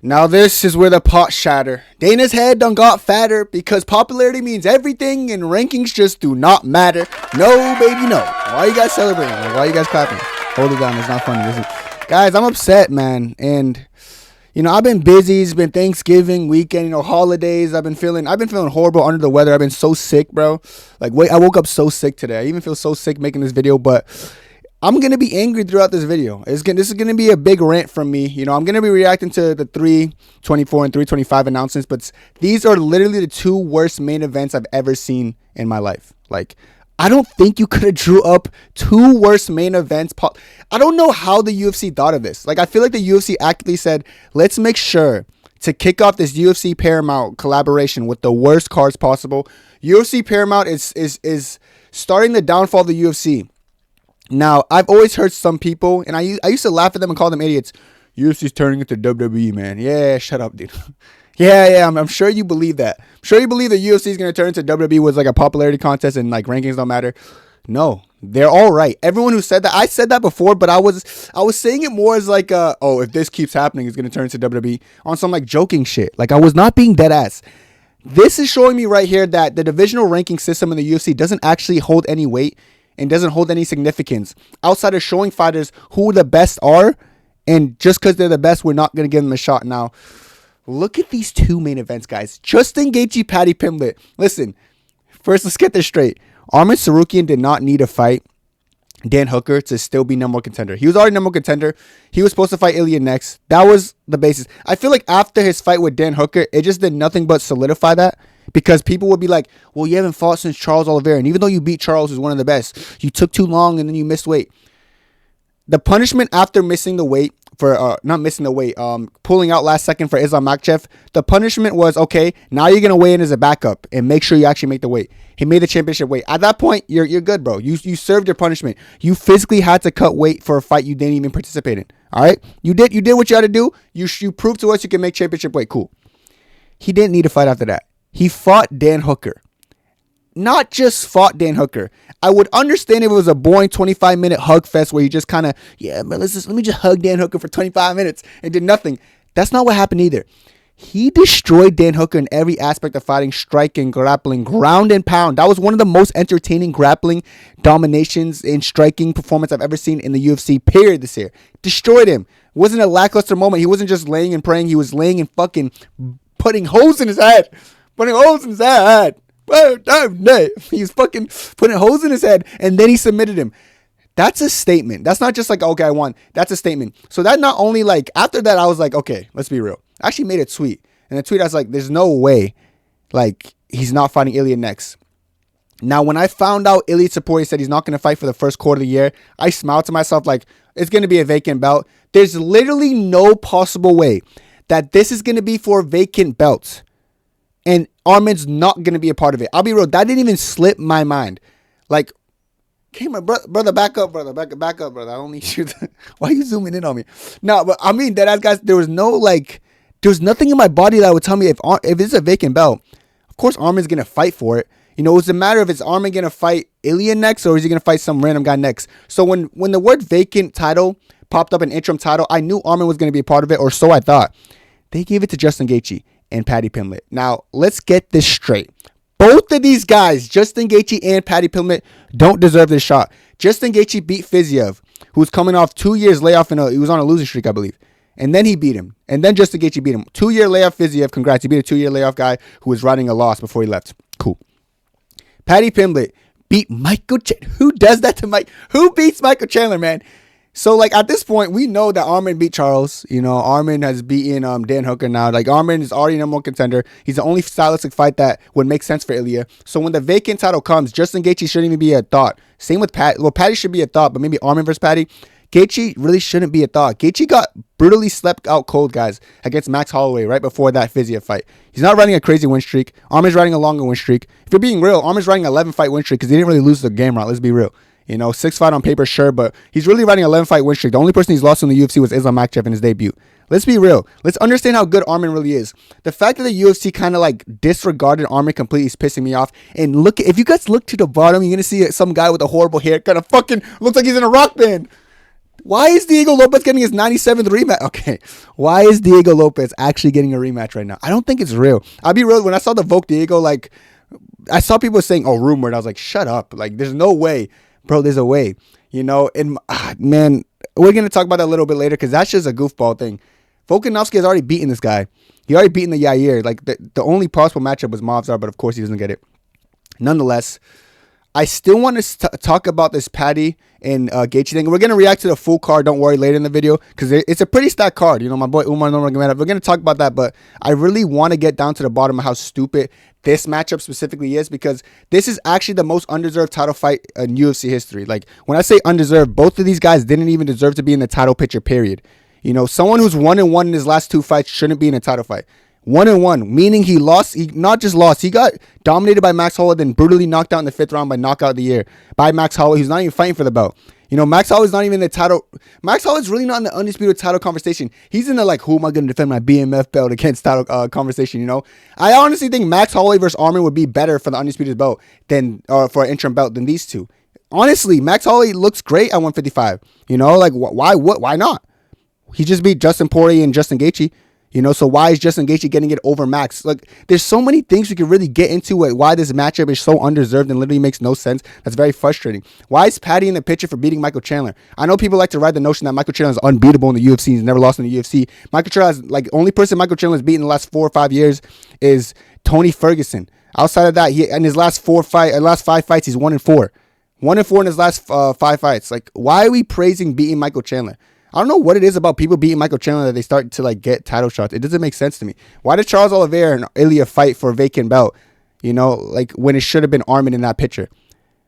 Now this is where the pot shatter. Dana's head done got fatter because popularity means everything and rankings just do not matter. No, baby, no. Why are you guys celebrating? Like, why are you guys clapping? Hold it down. It's not funny. Listen. Guys, I'm upset, man. And, I've been busy. It's been Thanksgiving weekend, holidays. I've been feeling horrible, under the weather. I've been so sick, bro. Like, I woke up so sick today. I even feel so sick making this video, but I'm going to be angry throughout this video. This is going to be a big rant from me. I'm going to be reacting to the 324 and 325 announcements, but these are literally the two worst main events I've ever seen in my life. Like, I don't think you could have drew up two worst main events. I don't know how the UFC thought of this. Like, I feel like the UFC actively said, let's make sure to kick off this UFC Paramount collaboration with the worst cards possible. UFC Paramount is starting the downfall of the UFC. Now, I've always heard some people, and I used to laugh at them and call them idiots. UFC's turning into WWE, man. Yeah, shut up, dude. yeah, I'm sure you believe that. I'm sure you believe the UFC is going to turn into WWE with like a popularity contest and like rankings don't matter. No, they're all right. Everyone who said that, I said that before, but I was saying it more as like, if this keeps happening, it's going to turn into WWE on some like joking shit. Like, I was not being dead ass. This is showing me right here that the divisional ranking system in the UFC doesn't actually hold any weight and doesn't hold any significance outside of showing fighters who the best are. And just because they're the best, we're not going to give them a shot. Now, look at these two main events, guys. Justin Gaethje, Paddy Pimblett. Listen, first, let's get this straight. Arman Tsarukyan did not need to fight Dan Hooker to still be number one contender. He was already number one contender. He was supposed to fight Ilya next. That was the basis. I feel like after his fight with Dan Hooker, it just did nothing but solidify that. Because people would be like, well, you haven't fought since Charles Oliveira. And even though you beat Charles, who's one of the best, you took too long and then you missed weight. The punishment after missing the weight pulling out last second for Islam Makhachev, the punishment was, okay, now you're going to weigh in as a backup and make sure you actually make the weight. He made the championship weight. At that point, you're good, bro. You served your punishment. You physically had to cut weight for a fight you didn't even participate in. All right? You did what you had to do. You proved to us you can make championship weight. Cool. He didn't need to fight after that. He fought Dan Hooker. Not just fought Dan Hooker. I would understand if it was a boring 25-minute hug fest where you just kind of, man, let me just hug Dan Hooker for 25 minutes and did nothing. That's not what happened either. He destroyed Dan Hooker in every aspect of fighting, striking, grappling, ground and pound. That was one of the most entertaining grappling dominations and striking performance I've ever seen in the UFC, period, this year. Destroyed him. It wasn't a lackluster moment. He wasn't just laying and praying. He was laying and fucking putting holes in his head. Putting holes in his head. He's fucking putting holes in his head. And then he submitted him. That's a statement. That's not just like, okay, I won. That's a statement. So that not only like, after that, I was like, okay, let's be real. I actually made a tweet. And the tweet, I was like, there's no way, like, he's not fighting Ilya next. Now, when I found out Ilya Sapori said he's not going to fight for the first quarter of the year, I smiled to myself like, it's going to be a vacant belt. There's literally no possible way that this is going to be for vacant belts. And Arman's not going to be a part of it. I'll be real. That didn't even slip my mind. Like, okay, my brother, back up, brother. Back up, brother. I don't need you to... Why are you zooming in on me? No, but I mean, deadass guys, there was nothing in my body that would tell me if it's a vacant belt, of course Arman's going to fight for it. It was a matter of, is Arman going to fight Ilya next or is he going to fight some random guy next? So when the word vacant title popped up, an interim title, I knew Arman was going to be a part of it, or so I thought. They gave it to Justin Gaethje and Paddy Pimblett. Now, let's get this straight. Both of these guys, Justin Gaethje and Paddy Pimblett, don't deserve this shot. Justin Gaethje beat Fiziev, who's coming off 2 years layoff, he was on a losing streak, I believe. And then he beat him. And then Justin Gaethje beat him. 2-year layoff Fiziev, congrats. He beat a 2-year layoff guy who was riding a loss before he left. Cool. Paddy Pimblett beat Michael Chandler. Who does that to Mike? Who beats Michael Chandler, man? So, like, at this point, we know that Arman beat Charles. Arman has beaten Dan Hooker now. Like, Arman is already number one contender. He's the only stylistic fight that would make sense for Ilya. So, when the vacant title comes, Justin Gaethje shouldn't even be a thought. Same with Paddy. Well, Paddy should be a thought, but maybe Arman versus Paddy. Gaethje really shouldn't be a thought. Gaethje got brutally slept out cold, guys, against Max Holloway right before that Fiziev fight. He's not riding a crazy win streak. Arman's riding a longer win streak. If you're being real, Arman's riding an 11-fight win streak because he didn't really lose the game route. Let's be real. 6 fight on paper, sure, but he's really riding an 11-fight win streak. The only person he's lost in the UFC was Islam Makhachev in his debut. Let's be real. Let's understand how good Arman really is. The fact that the UFC kind of like disregarded Arman completely is pissing me off. And look, if you guys look to the bottom, you're going to see some guy with a horrible hair kind of fucking looks like he's in a rock band. Why is Diego Lopez getting his 97th rematch? Okay. Why is Diego Lopez actually getting a rematch right now? I don't think it's real. I'll be real. When I saw the Vogue Diego, like, I saw people saying, oh, rumored. I was like, shut up. Like, there's no way. Bro, there's a way. You know, and man, we're going to talk about that a little bit later because that's just a goofball thing. Volkanovski has already beaten this guy. He already beaten the Yair. Like, the only possible matchup was Movsar, but of course he doesn't get it. Nonetheless, I still want to talk about this Paddy and Gaethje thing. We're going to react to the full card, don't worry, later in the video, because it's a pretty stacked card. You know, my boy Umar Nurmagomedov, we're going to talk about that, but I really want to get down to the bottom of how stupid this matchup specifically is, because this is actually the most undeserved title fight in UFC history. Like, when I say undeserved, both of these guys didn't even deserve to be in the title picture, period. You know, someone who's 1-1 in his last 2 fights shouldn't be in a title fight. 1-1, meaning he lost. He not just lost, he got dominated by Max Holloway, then brutally knocked out in the 5th round by knockout of the year by Max Holloway. He's not even fighting for the belt. You know, Max Holloway's not even in the title. Max Holloway's really not in the undisputed title conversation. He's in the, like, who am I going to defend my BMF belt against title conversation, you know? I honestly think Max Holloway versus Arman would be better for the undisputed belt than, for an interim belt than these two. Honestly, Max Holloway looks great at 155. You know, like, why not? He just beat Justin Poirier and Justin Gaethje. You know, so why is Justin Gaethje getting it over Max? Look, there's so many things we could really get into why this matchup is so undeserved and literally makes no sense. That's very frustrating. Why is Paddy in the picture for beating Michael Chandler? I know people like to ride the notion that Michael Chandler is unbeatable in the UFC. He's never lost in the UFC. Michael Chandler is, like, only person Michael Chandler has beaten in the last 4 or 5 years is Tony Ferguson. Outside of that, in his last 5 fights, he's 1-4. 1-4 in his last 5 fights. Like, why are we praising beating Michael Chandler? I don't know what it is about people beating Michael Chandler that they start to, like, get title shots. It doesn't make sense to me. Why did Charles Oliveira and Ilya fight for a vacant belt? You know, like, when it should have been Arman in that picture.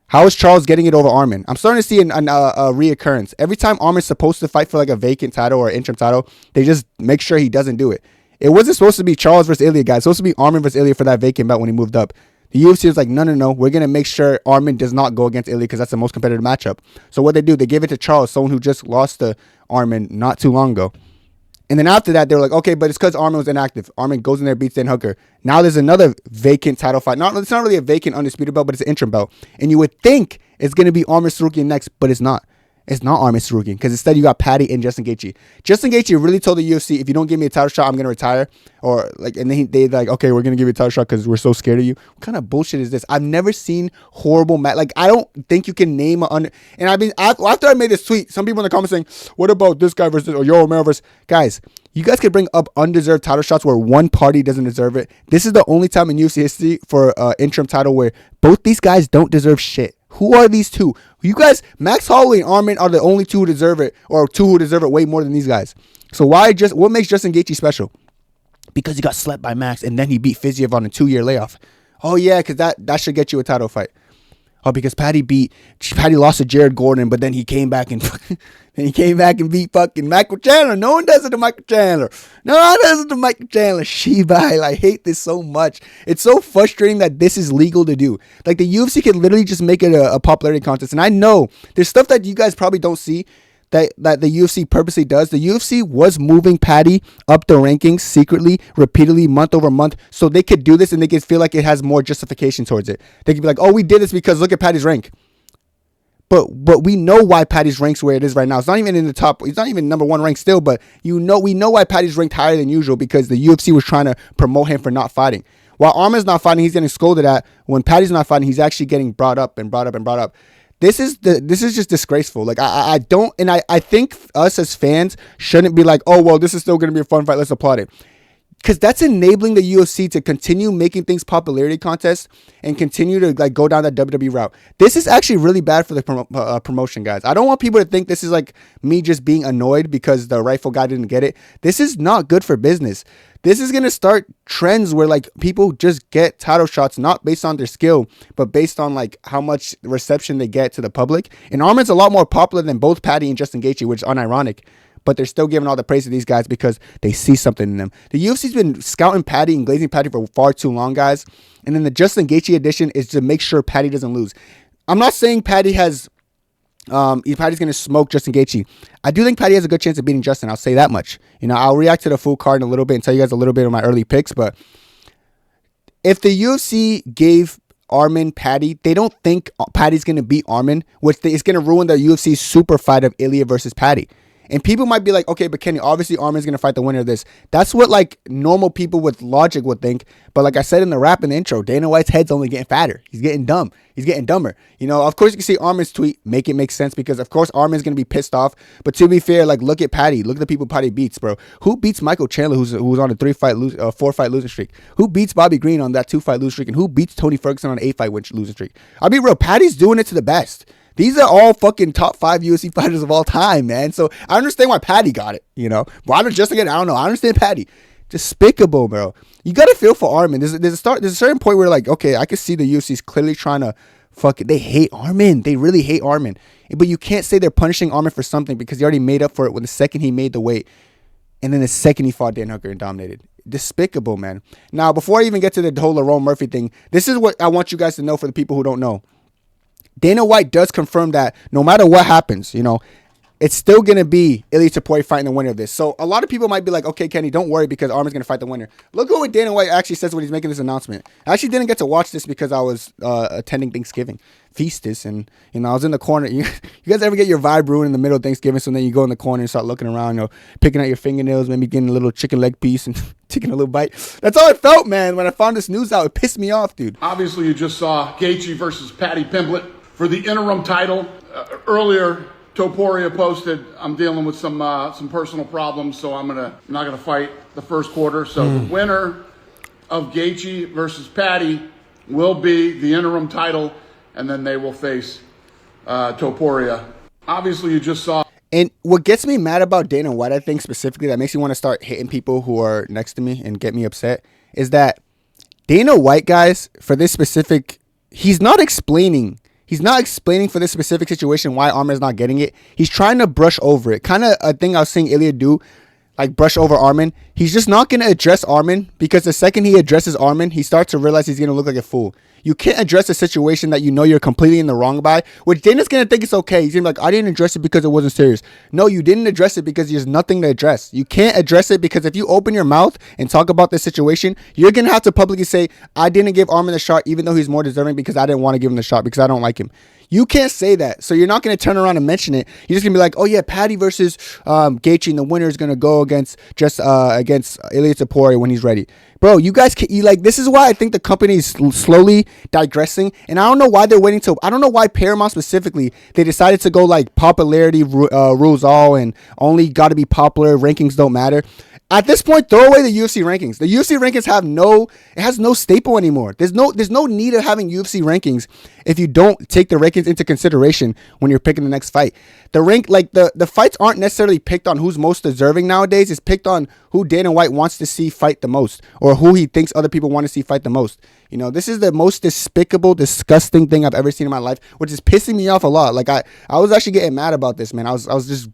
How is Charles getting it over Arman? I'm starting to see a reoccurrence. Every time Arman's supposed to fight for, like, a vacant title or interim title, they just make sure he doesn't do it. It wasn't supposed to be Charles versus Ilya, guys. It's supposed to be Arman versus Ilya for that vacant belt when he moved up. The UFC was like, no. We're going to make sure Arman does not go against Ilya because that's the most competitive matchup. So what they do, they give it to Charles, someone who just lost to Arman not too long ago. And then after that, they were like, okay, but it's because Arman was inactive. Arman goes in there, beats Dan Hooker. Now there's another vacant title fight. It's not really a vacant undisputed belt, but it's an interim belt. And you would think it's going to be Arman Tsarukyan next, but it's not. It's not Arman Tsarukyan because instead you got Paddy and Justin Gaethje. Justin Gaethje really told the UFC, if you don't give me a title shot, I'm going to retire. Or like, and then they like, okay, we're going to give you a title shot because we're so scared of you. What kind of bullshit is this? I've never seen horrible match. Like, I don't think you can name and after I made this tweet, some people in the comments saying, what about this guy versus or Yoel Romero versus guys? You guys could bring up undeserved title shots where one party doesn't deserve it. This is the only time in UFC history for interim title where both these guys don't deserve shit. Who are these two? You guys, Max Holloway and Arman are the only two who deserve it, or two who deserve it way more than these guys. So what makes Justin Gaethje special? Because he got slept by Max and then he beat Fiziev on a 2-year layoff. Oh yeah, because that should get you a title fight. Oh, because Paddy lost to Jared Gordon, but then he came back and beat fucking Michael Chandler. No one does it to Michael Chandler. No one does it to Michael Chandler. Shibai, I hate this so much. It's so frustrating that this is legal to do. Like, the UFC could literally just make it a popularity contest. And I know there's stuff that you guys probably don't see that the UFC purposely does. The UFC was moving Paddy up the rankings secretly, repeatedly, month over month, so they could do this and they could feel like it has more justification towards it. They could be like, oh, we did this because look at Paddy's rank. But we know why Paddy's rank's where it is right now. It's not even in the top. It's not even number 1 rank still, but we know why Paddy's ranked higher than usual because the UFC was trying to promote him for not fighting. While Arman's not fighting, he's getting scolded at. When Paddy's not fighting, he's actually getting brought up. This is just disgraceful. Like, I think us as fans shouldn't be like, oh, well, this is still going to be a fun fight. Let's applaud it. Because that's enabling the UFC to continue making things popularity contests and continue to, like, go down that WWE route. This is actually really bad for the promotion, guys. I don't want people to think this is like me just being annoyed because the rightful guy didn't get it. This is not good for business. This is going to start trends where, like, people just get title shots not based on their skill, but based on, like, how much reception they get to the public. And Arman's a lot more popular than both Paddy and Justin Gaethje, which is unironic. But they're still giving all the praise to these guys because they see something in them. The UFC's been scouting Paddy and glazing Paddy for far too long, guys. And then the Justin Gaethje edition is to make sure Paddy doesn't lose. I'm not saying Paddy has... Paddy's going to smoke Justin Gaethje. I do think Paddy has a good chance of beating Justin. I'll say that much. You know, I'll react to the full card in a little bit and tell you guys a little bit of my early picks. But if the UFC gave Arman, Patty, they don't think Patty's going to beat Arman, which is going to ruin the UFC super fight of Ilya versus Patty. And people might be like, okay, but Kenny, obviously Arman's going to fight the winner of this. That's what like normal people with logic would think. But like I said in the rap in the intro, Dana White's head's only getting fatter. He's getting dumb. He's getting dumber. You know, of course you can see Arman's tweet, make it make sense, because of course Arman's going to be pissed off. But to be fair, like look at Patty. Look at the people Patty beats, bro. Who beats Michael Chandler, who's on a 4-fight losing streak? Who beats Bobby Green on that 2-fight losing streak? And who beats Tony Ferguson on an 8-fight losing streak? I'll be real, Patty's doing it to the best. These are all fucking top 5 UFC fighters of all time, man. So I understand why Patty got it, you know. Robert, just again, I don't know. I understand Patty. Despicable, bro. You got to feel for Arman. There's a certain point where like, okay, I can see the UFC's clearly trying to fuck it. They hate Arman. They really hate Arman. But you can't say they're punishing Arman for something because he already made up for it when the second he made the weight. And then the second he fought Dan Hooker and dominated. Despicable, man. Now, before I even get to the whole Lerone Murphy thing, this is what I want you guys to know for the people who don't know. Dana White does confirm that no matter what happens, you know, it's still going to be Ilia Topuria fighting the winner of this. So a lot of people might be like, okay, Kenny, don't worry because Arman's going to fight the winner. Look at what Dana White actually says when he's making this announcement. I actually didn't get to watch this because I was attending Thanksgiving feastus, and you know I was in the corner. You guys ever get your vibe ruined in the middle of Thanksgiving? So then you go in the corner and start looking around, you know, picking out your fingernails, maybe getting a little chicken leg piece and taking a little bite. That's how it felt, man. When I found this news out, it pissed me off, dude. Obviously, you just saw Gaethje versus Paddy Pimblett for the interim title. Earlier, Topuria posted, I'm dealing with some personal problems, so I'm not gonna fight the first quarter. So the winner of Gaethje versus Paddy will be the interim title, and then they will face Topuria. Obviously, you just saw. And what gets me mad about Dana White, I think specifically, that makes me want to start hitting people who are next to me and get me upset, is that Dana White, guys, for this specific, he's not explaining for this specific situation why Arman's not getting it. He's trying to brush over it. Kind of a thing I was seeing Ilya do, like brush over Arman. He's just not going to address Arman because the second he addresses Arman, he starts to realize he's going to look like a fool. You can't address a situation that you know you're completely in the wrong by, which Dana's going to think it's okay. He's going to be like, I didn't address it because it wasn't serious. No, you didn't address it because there's nothing to address. You can't address it because if you open your mouth and talk about this situation, you're going to have to publicly say, I didn't give Arman the shot even though he's more deserving because I didn't want to give him the shot because I don't like him. You can't say that. So you're not going to turn around and mention it. You're just going to be like, oh yeah, Paddy versus Gaethje, and the winner is going to go against Ilia Topuria when he's ready. Bro, you guys can, this is why I think the company is slowly digressing. And I don't know why they're waiting till, I don't know why Paramount specifically, they decided to go like popularity rules all and only got to be popular, rankings don't matter. At this point, throw away the UFC rankings. The UFC rankings has no staple anymore. There's no need of having UFC rankings if you don't take the rankings into consideration when you're picking the next fight. The fights aren't necessarily picked on who's most deserving nowadays. It's picked on who Dana White wants to see fight the most or who he thinks other people want to see fight the most. You know, this is the most despicable, disgusting thing I've ever seen in my life, which is pissing me off a lot. Like I was actually getting mad about this, man. I was just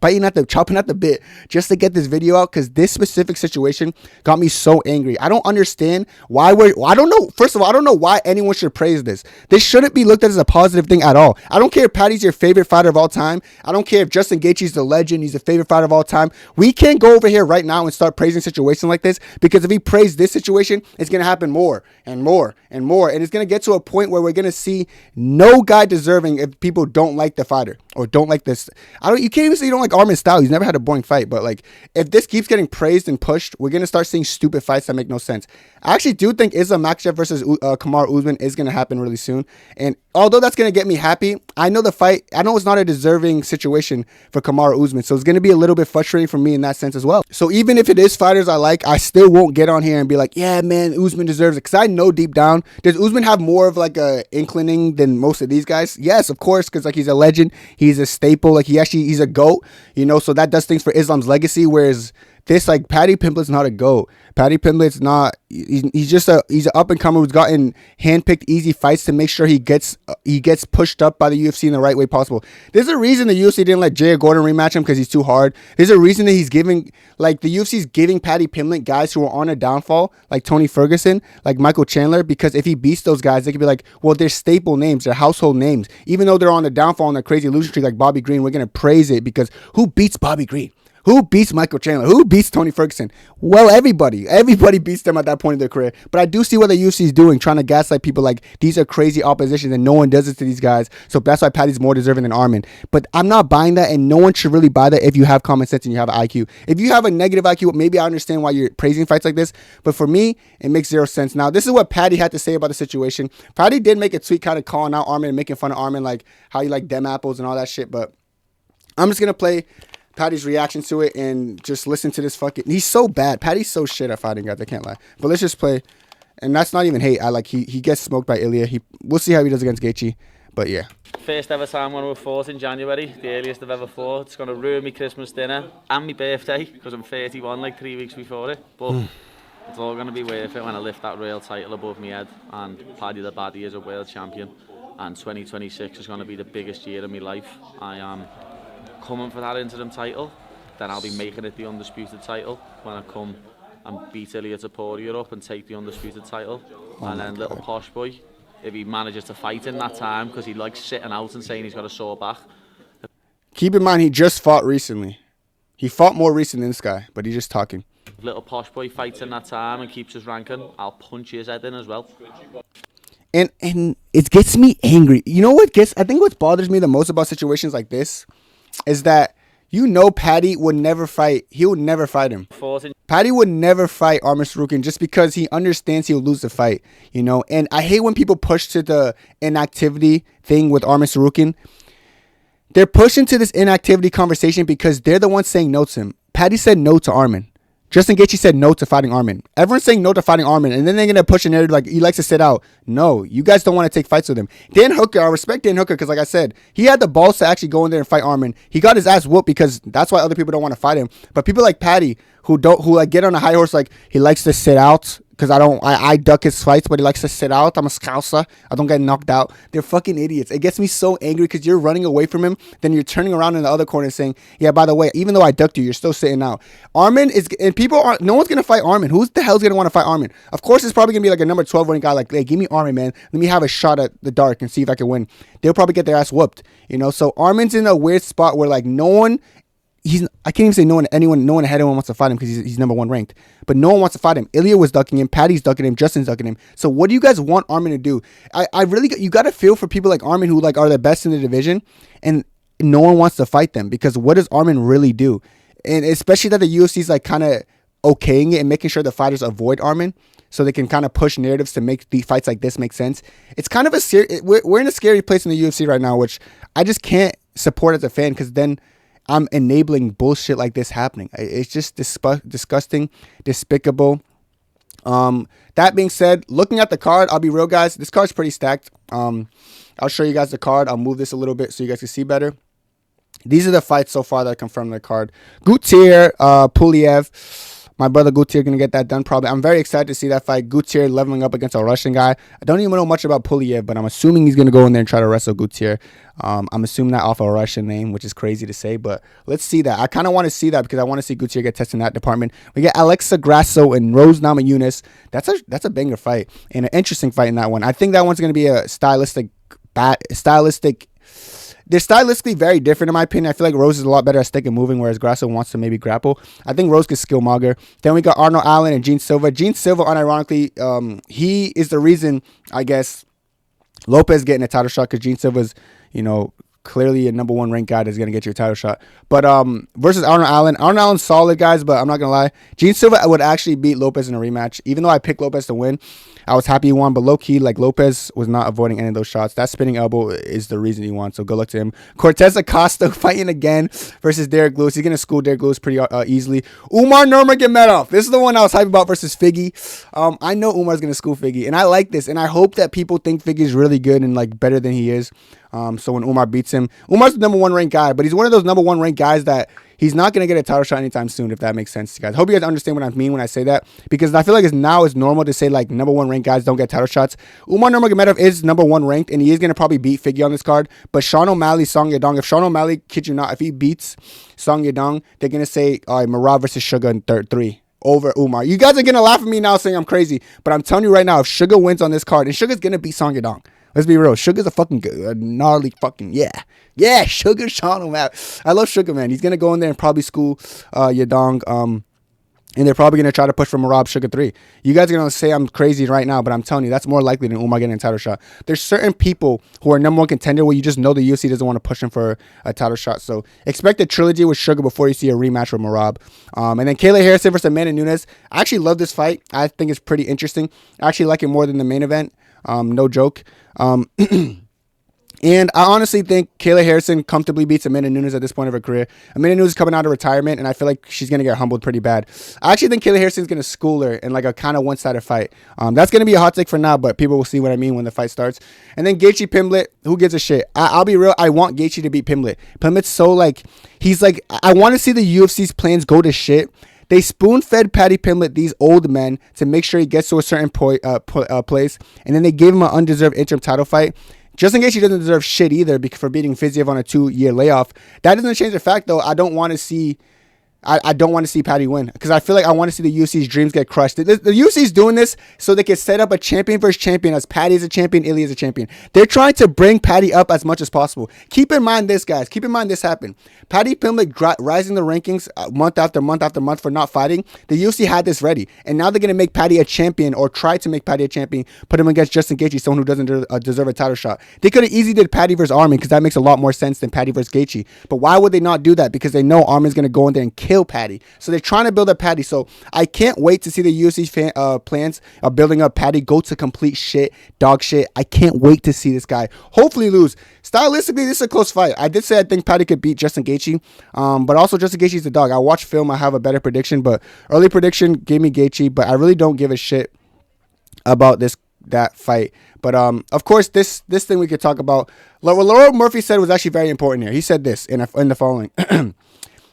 chopping at the bit just to get this video out because this specific situation got me so angry. I don't understand why I don't know. First of all, I don't know why anyone should praise this. This shouldn't be looked at as a positive thing at all. I don't care if Paddy's your favorite fighter of all time. I don't care if Justin Gaethje's the legend. He's a favorite fighter of all time. We can't go over here right now and start praising situations like this because if we praise this situation, it's going to happen more and more and more. And it's going to get to a point where we're going to see no guy deserving if people don't like the fighter or don't like this. You can't even say you don't like Arman's style. He's never had a boring fight. But like, if this keeps getting praised and pushed, we're going to start seeing stupid fights that make no sense. I actually do think Islam Makhachev versus Kamaru Usman is going to happen really soon. And although that's going to get me happy, I know it's not a deserving situation for Kamaru Usman. So it's going to be a little bit frustrating for me in that sense as well. So even if it is fighters I like, I still won't get on here and be like, yeah, man, Usman deserves it. Because I know deep down, does Usman have more of like a inclining than most of these guys? Yes, of course, because like he's a legend. He's a staple. Like he's a GOAT, you know, so that does things for Islam's legacy. Whereas this, like, Paddy Pimblett's not a GOAT. Paddy Pimblett's not, he's an up and comer who's gotten handpicked easy fights to make sure he gets pushed up by the UFC in the right way possible. There's a reason the UFC didn't let Jay Gordon rematch him because he's too hard. There's a reason that he's giving, like, the UFC's giving Paddy Pimblett guys who are on a downfall, like Tony Ferguson, like Michael Chandler, because if he beats those guys, they could be like, well, they're staple names, they're household names. Even though they're on the downfall on a crazy losing streak like Bobby Green, we're going to praise it because who beats Bobby Green? Who beats Michael Chandler? Who beats Tony Ferguson? Well, everybody. Everybody beats them at that point in their career. But I do see what the UFC is doing, trying to gaslight people like these are crazy oppositions and no one does it to these guys. So that's why Paddy's more deserving than Arman. But I'm not buying that, and no one should really buy that if you have common sense and you have an IQ. If you have a negative IQ, maybe I understand why you're praising fights like this. But for me, it makes zero sense. Now, this is what Paddy had to say about the situation. Paddy did make a tweet kind of calling out Arman and making fun of Arman, like how he like dem apples and all that shit. But I'm just going to play Paddy's reaction to it and just listen to this fucking... He's so bad. Paddy's so shit at fighting, guys. I can't lie. But let's just play. And that's not even hate. He gets smoked by Ilya. We'll see how he does against Gaethje. But yeah. First ever time when we fought in January. The earliest I've ever fought. It's going to ruin me Christmas dinner and my birthday because I'm 31 like 3 weeks before it. But it's all going to be worth it when I lift that real title above my head. And Paddy the Baddy is a world champion. And 2026 is going to be the biggest year of my life. I am coming for that interim title, then I'll be making it the undisputed title when I come and beat Ilya Topuria up and take the undisputed title. And then little posh boy, if he manages to fight in that time, because he likes sitting out and saying he's got a sore back. Keep in mind, he just fought recently. He fought more recent than this guy, but he's just talking. If little posh boy fights in that time and keeps his ranking, I'll punch his head in as well. And it gets me angry. You know what I think what bothers me the most about situations like this is that Paddy would never fight. He would never fight him. Paddy would never fight Arman Tsarukyan just because he understands he'll lose the fight, And I hate when people push to the inactivity thing with Arman Tsarukyan. They're pushing to this inactivity conversation because they're the ones saying no to him. Paddy said no to Arman. Justin Gaethje said no to fighting Arman. Everyone's saying no to fighting Arman, and then they're going to push a narrative like he likes to sit out. No, you guys don't want to take fights with him. Dan Hooker, I respect Dan Hooker because, like I said, he had the balls to actually go in there and fight Arman. He got his ass whooped because that's why other people don't want to fight him. But people like Paddy who like get on a high horse, like he likes to sit out because I duck his fights, but he likes to sit out. I'm a scouser. I don't get knocked out. They're fucking idiots. It gets me so angry because you're running away from him, then you're turning around in the other corner saying, yeah, by the way, even though I ducked you, you're still sitting out. Arman is, and no one's going to fight Arman. Who the hell's going to want to fight Arman? Of course, it's probably going to be like a number 12 rank guy, like, hey, give me Arman, man. Let me have a shot at the dark and see if I can win. They'll probably get their ass whooped, So Arman's in a weird spot where like no one, I can't even say no one ahead of him wants to fight him because he's number 1 ranked. But no one wants to fight him. Ilya was ducking him. Paddy's ducking him. Justin's ducking him. So what do you guys want Arman to do? You got to feel for people like Arman who like are the best in the division, and no one wants to fight them because what does Arman really do? And especially that the UFC's like kind of okaying it and making sure the fighters avoid Arman so they can kind of push narratives to make the fights like this make sense. It's kind of we're in a scary place in the UFC right now, which I just can't support as a fan because then I'm enabling bullshit like this happening. It's just disgusting, despicable. That being said, looking at the card, I'll be real, guys. This card's pretty stacked. I'll show you guys the card. I'll move this a little bit so you guys can see better. These are the fights so far that I confirmed the card. Gutier, Puliev. My brother Gutier going to get that done probably. I'm very excited to see that fight. Gutier leveling up against a Russian guy. I don't even know much about Puliev, but I'm assuming he's going to go in there and try to wrestle Gutier. I'm assuming that off a Russian name, which is crazy to say, but let's see that. I kind of want to see that because I want to see Gutier get tested in that department. We get Alexa Grasso and Rose Namajunas. That's a banger fight and an interesting fight in that one. I think that one's going to be a they're stylistically very different in my opinion. I feel like Rose is a lot better at stick and moving, whereas Grasso wants to maybe grapple. I think Rose can skill Mager. Then we got Arnold Allen and Gene Silva. Gene Silva, unironically, he is the reason, I guess, Lopez getting a title shot because Gene Silva's, clearly a number 1 ranked guy that's going to get you a title shot. But versus Arnold Allen. Arnold Allen's solid, guys, but I'm not going to lie. Gene Silva would actually beat Lopez in a rematch. Even though I picked Lopez to win, I was happy he won. But low-key, like Lopez was not avoiding any of those shots. That spinning elbow is the reason he won, so good luck to him. Cortez Acosta fighting again versus Derek Lewis. He's going to school Derek Lewis pretty easily. Umar Nurmagomedov. This is the one I was hyped about versus Figgy. I know Umar's going to school Figgy, and I like this. And I hope that people think Figgy's really good and like better than he is. So when Umar beats him, Umar's the number 1 ranked guy, but he's one of those number 1 ranked guys that he's not going to get a title shot anytime soon, if that makes sense to you guys. Hope you guys understand what I mean when I say that, because I feel like it's normal to say like number 1 ranked guys don't get title shots. Umar Nurmagomedov is number 1 ranked, and he is going to probably beat Figgy on this card, but Sean O'Malley, Song Yadong, if Sean O'Malley, kid you not, if he beats Song Yadong, they're going to say, all right, Marab versus Sugar in 3 over Umar. You guys are going to laugh at me now saying I'm crazy, but I'm telling you right now, if Sugar wins on this card, and Sugar's going to beat Song Yadong, Let's be real. Sugar's a fucking good, gnarly fucking, yeah. Sugar Sean O'Malley. I love Sugar, man. He's gonna go in there and probably school Yadong. And they're probably going to try to push for Marab Sugar 3. You guys are going to say I'm crazy right now, but I'm telling you, that's more likely than Umar getting a title shot. There's certain people who are number one contender where you just know the UFC doesn't want to push him for a title shot. So expect a trilogy with Sugar before you see a rematch with Marab. And then Kayla Harrison versus Amanda Nunes. I actually love this fight. I think it's pretty interesting. I actually like it more than the main event. No joke. And I honestly think Kayla Harrison comfortably beats Amanda Nunes at this point of her career. Amanda Nunes is coming out of retirement, and I feel like she's going to get humbled pretty bad. I actually think Kayla Harrison's going to school her in like a kind of one-sided fight. That's going to be a hot take for now, but people will see what I mean when the fight starts. And then Gaethje Pimblett, who gives a shit? I'll be real. I want Gaethje to beat Pimblett. Pimblett's so like, he's like, I want to see the UFC's plans go to shit. They spoon-fed Paddy Pimblett these old men to make sure he gets to a certain place, and then they gave him an undeserved interim title fight. Just in case he doesn't deserve shit either for beating Fiziev on a 2-year layoff. That doesn't change the fact, though, I don't want to see Paddy win, because I feel like I want to see the UFC's dreams get crushed. The UFC's doing this so they can set up a champion versus champion, as Paddy is a champion, Ilya is a champion. They're trying to bring Paddy up as much as possible. Keep in mind this, guys. Keep in mind this happened. Paddy Pimblett rising the rankings month after month after month for not fighting. The UFC had this ready, and now they're going to make Paddy a champion, or try to make Paddy a champion, put him against Justin Gaethje, someone who doesn't deserve a title shot. They could have easily did Paddy versus Arman, because that makes a lot more sense than Paddy versus Gaethje. But why would they not do that? Because they know Arman's going to go in there and kill Paddy. So they're trying to build up Paddy. So I can't wait to see the UFC's plans of building up Paddy go to complete shit, dog shit. I can't wait to see this guy hopefully lose. Stylistically, this is a close fight. I did say I think Paddy could beat Justin Gaethje, but also Justin Gaethje's the dog. I watch film, I have a better prediction, but early prediction gave me Gaethje, but I really don't give a shit about that fight. But of course, this thing we could talk about. What Laurel Murphy said was actually very important here. He said this in the following.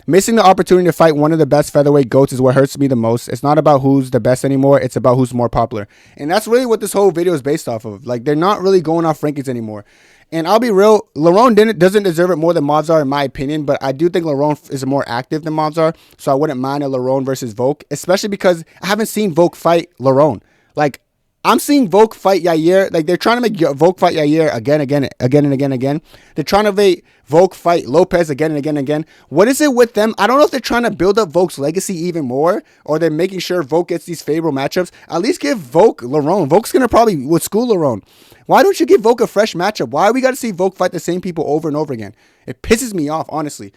Missing the opportunity to fight one of the best featherweight GOATs is what hurts me the most. It's not about who's the best anymore. It's about who's more popular. And that's really what this whole video is based off of. Like, they're not really going off rankings anymore. And I'll be real, Lerone doesn't deserve it more than Movsar in my opinion, but I do think Lerone is more active than Movsar, so I wouldn't mind a Lerone versus Volk, especially because I haven't seen Volk fight Lerone. Like, I'm seeing Volk fight Yair. Like, they're trying to make Volk fight Yair again. They're trying to make Volk fight Lopez again and again. What is it with them? I don't know if they're trying to build up Volk's legacy even more, or they're making sure Volk gets these favorable matchups. At least give Volk Lerone. Volk's going to probably would school Lerone. Why don't you give Volk a fresh matchup? Why we got to see Volk fight the same people over and over again? It pisses me off, honestly.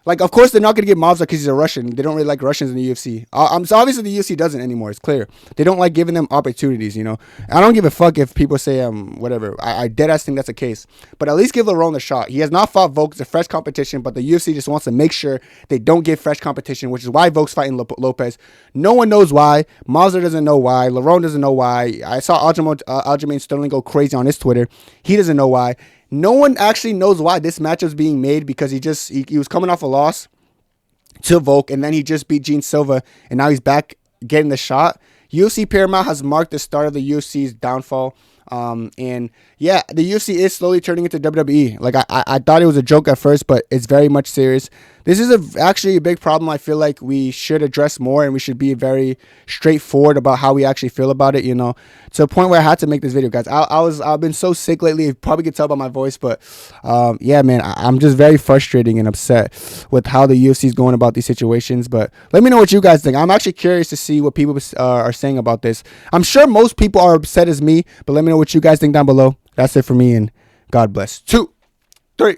Like, of course, they're not going to give Movsar because he's a Russian. They don't really like Russians in the UFC. So obviously, the UFC doesn't anymore. It's clear. They don't like giving them opportunities, you know. I don't give a fuck if people say, whatever. I deadass think that's the case. But at least give Lerone a shot. He has not fought Volk. It's a fresh competition, but the UFC just wants to make sure they don't give fresh competition, which is why Volk's fighting Lopez. No one knows why. Movsar doesn't know why. Lerone doesn't know why. I saw Aljamain Sterling go crazy on his Twitter. He doesn't know why. No one actually knows why this matchup's being made, because he was coming off a loss to Volk, and then he just beat Gene Silva, and now he's back getting the shot. UFC Paramount has marked the start of the UFC's downfall. And yeah, the UFC is slowly turning into WWE. Like, I thought it was a joke at first, but it's very much serious. This is actually a big problem I feel like we should address more, and we should be very straightforward about how we actually feel about it, you know, to a point where I had to make this video, guys. I've been so sick lately. You probably could tell by my voice, but yeah, man, I'm just very frustrating and upset with how the UFC is going about these situations. But let me know what you guys think. I'm actually curious to see what people are saying about this. I'm sure most people are upset as me, but let me know what you guys think down below. That's it for me, and God bless. 2, 3.